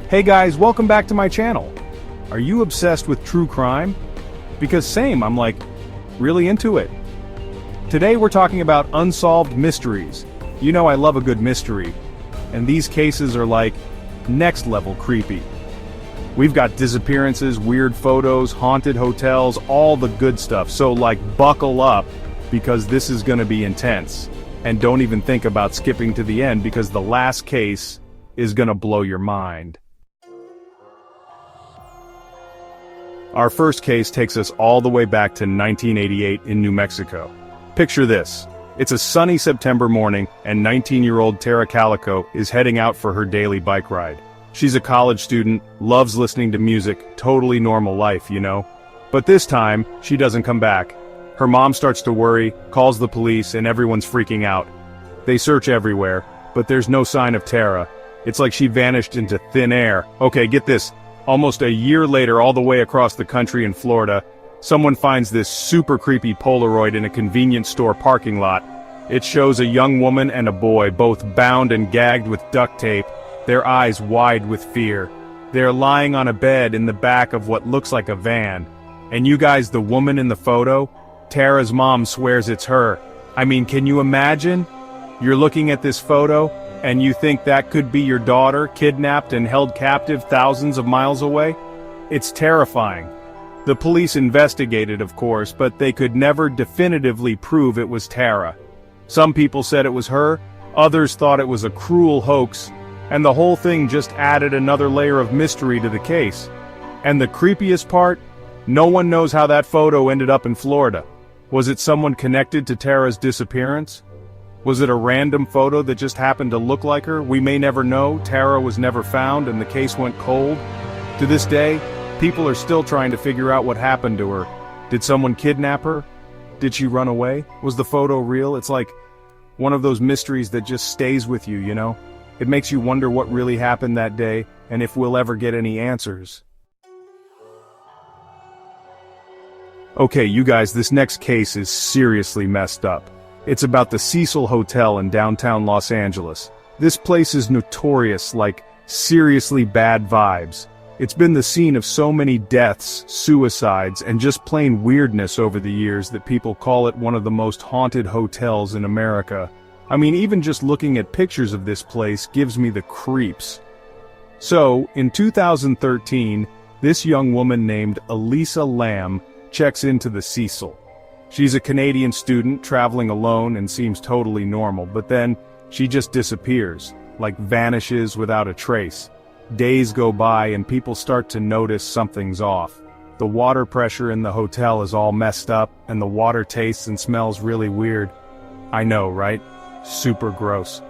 Hey guys, welcome back to my channel. Are you obsessed with true crime? Because same, I'm like, really into it. Today we're talking about unsolved mysteries. You know I love a good mystery. And these cases are like, next level creepy. We've got disappearances, weird photos, haunted hotels, all the good stuff. So like, buckle up, because this is gonna be intense. And don't even think about skipping to the end, because the last case is gonna blow your mind. Our first case takes us all the way back to 1988 in New Mexico. Picture this. It's a sunny September morning, and 19-year-old Tara Calico is heading out for her daily bike ride. She's a college student, loves listening to music, totally normal life, you know? But this time, she doesn't come back. Her mom starts to worry, calls the police, and everyone's freaking out. They search everywhere, but there's no sign of Tara. It's like she vanished into thin air. Okay, get this. Almost a year later, all the way across the country in Florida, someone finds this super creepy Polaroid in a convenience store parking lot. It shows a young woman and a boy, both bound and gagged with duct tape, their eyes wide with fear. They're lying on a bed in the back of what looks like a van. And you guys, the woman in the photo? Tara's mom swears it's her. I mean, can you imagine? You're looking at this photo, and you think that could be your daughter, kidnapped and held captive thousands of miles away? It's terrifying. The police investigated, of course, but they could never definitively prove it was Tara. Some people said it was her, others thought it was a cruel hoax, and the whole thing just added another layer of mystery to the case. And the creepiest part? No one knows how that photo ended up in Florida. Was it someone connected to Tara's disappearance? Was it a random photo that just happened to look like her? We may never know. Tara was never found and the case went cold. To this day, people are still trying to figure out what happened to her. Did someone kidnap her? Did she run away? Was the photo real? It's like one of those mysteries that just stays with you, you know? It makes you wonder what really happened that day and if we'll ever get any answers. Okay, you guys, this next case is seriously messed up. It's about the Cecil Hotel in downtown Los Angeles. This place is notorious, like, seriously bad vibes. It's been the scene of so many deaths, suicides, and just plain weirdness over the years that people call it one of the most haunted hotels in America. I mean, even just looking at pictures of this place gives me the creeps. So, in 2013, this young woman named Elisa Lam checks into the Cecil. She's a Canadian student traveling alone and seems totally normal, but then she just disappears, like vanishes without a trace. Days go by and people start to notice something's off. The water pressure in the hotel is all messed up and the water tastes and smells really weird. I know, right? Super gross.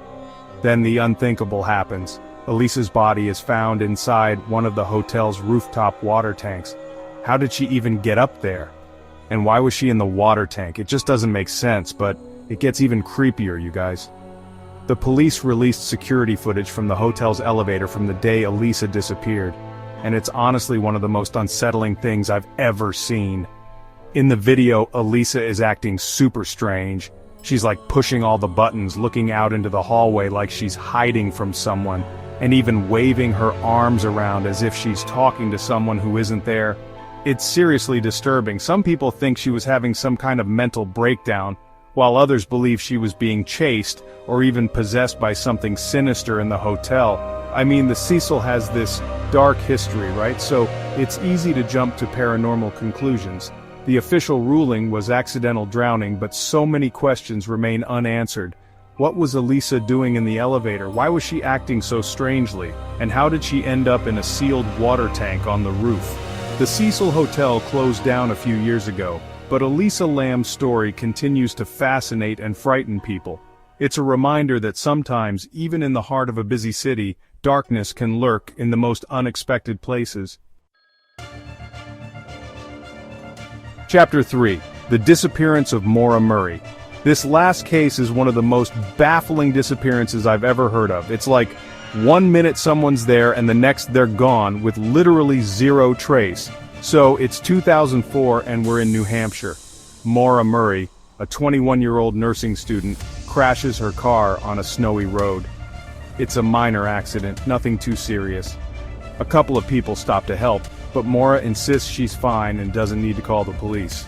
Then the unthinkable happens. Elisa's body is found inside one of the hotel's rooftop water tanks. How did she even get up there? And why was she in the water tank? It just doesn't make sense, but it gets even creepier, you guys. The police released security footage from the hotel's elevator from the day Elisa disappeared, and it's honestly one of the most unsettling things I've ever seen. In the video, Elisa is acting super strange. She's like pushing all the buttons, looking out into the hallway like she's hiding from someone, and even waving her arms around as if she's talking to someone who isn't there. It's seriously disturbing. Some people think she was having some kind of mental breakdown, while others believe she was being chased or even possessed by something sinister in the hotel. I mean, the Cecil has this dark history, right? So it's easy to jump to paranormal conclusions. The official ruling was accidental drowning, but so many questions remain unanswered. What was Elisa doing in the elevator? Why was she acting so strangely? And how did she end up in a sealed water tank on the roof? The Cecil Hotel closed down a few years ago, but Elisa Lam's story continues to fascinate and frighten people. It's a reminder that sometimes, even in the heart of a busy city, darkness can lurk in the most unexpected places. Chapter 3. The Disappearance of Maura Murray. This last case is one of the most baffling disappearances I've ever heard of. It's like, 1 minute someone's there and the next they're gone with literally zero trace. So it's 2004 and we're in New Hampshire. Maura Murray, a 21-year-old nursing student, crashes her car on a snowy road. It's a minor accident, nothing too serious. A couple of people stop to help, but Maura insists she's fine and doesn't need to call the police.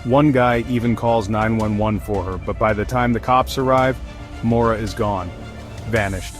One guy even calls 911 for her, but by the time the cops arrive, Maura is gone. Vanished.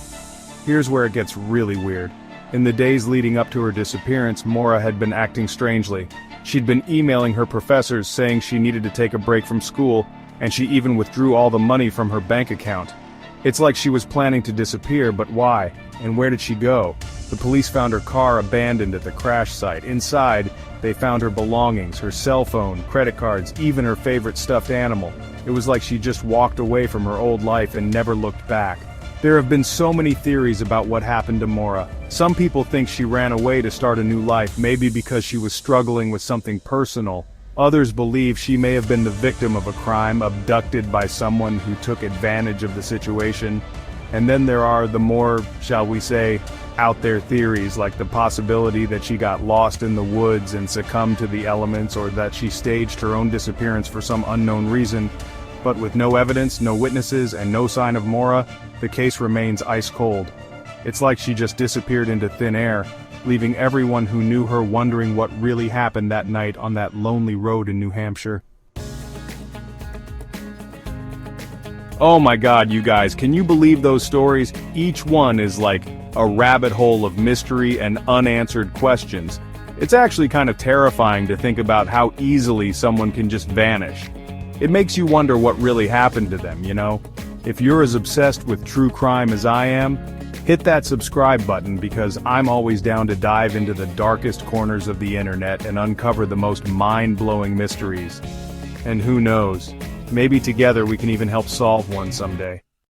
Here's where it gets really weird. In the days leading up to her disappearance, Maura had been acting strangely. She'd been emailing her professors saying she needed to take a break from school, and she even withdrew all the money from her bank account. It's like she was planning to disappear, but why? And where did she go? The police found her car abandoned at the crash site. Inside, they found her belongings, her cell phone, credit cards, even her favorite stuffed animal. It was like she just walked away from her old life and never looked back. There have been so many theories about what happened to Maura. Some people think she ran away to start a new life, maybe because she was struggling with something personal. Others believe she may have been the victim of a crime, abducted by someone who took advantage of the situation. And then there are the more, shall we say, out there theories, like the possibility that she got lost in the woods and succumbed to the elements, or that she staged her own disappearance for some unknown reason. But with no evidence, no witnesses, and no sign of Maura, the case remains ice cold. It's like she just disappeared into thin air, leaving everyone who knew her wondering what really happened that night on that lonely road in New Hampshire. Oh my God, you guys, can you believe those stories? Each one is like a rabbit hole of mystery and unanswered questions. It's actually kind of terrifying to think about how easily someone can just vanish. It makes you wonder what really happened to them, you know? If you're as obsessed with true crime as I am, hit that subscribe button, because I'm always down to dive into the darkest corners of the internet and uncover the most mind-blowing mysteries. And who knows, maybe together we can even help solve one someday.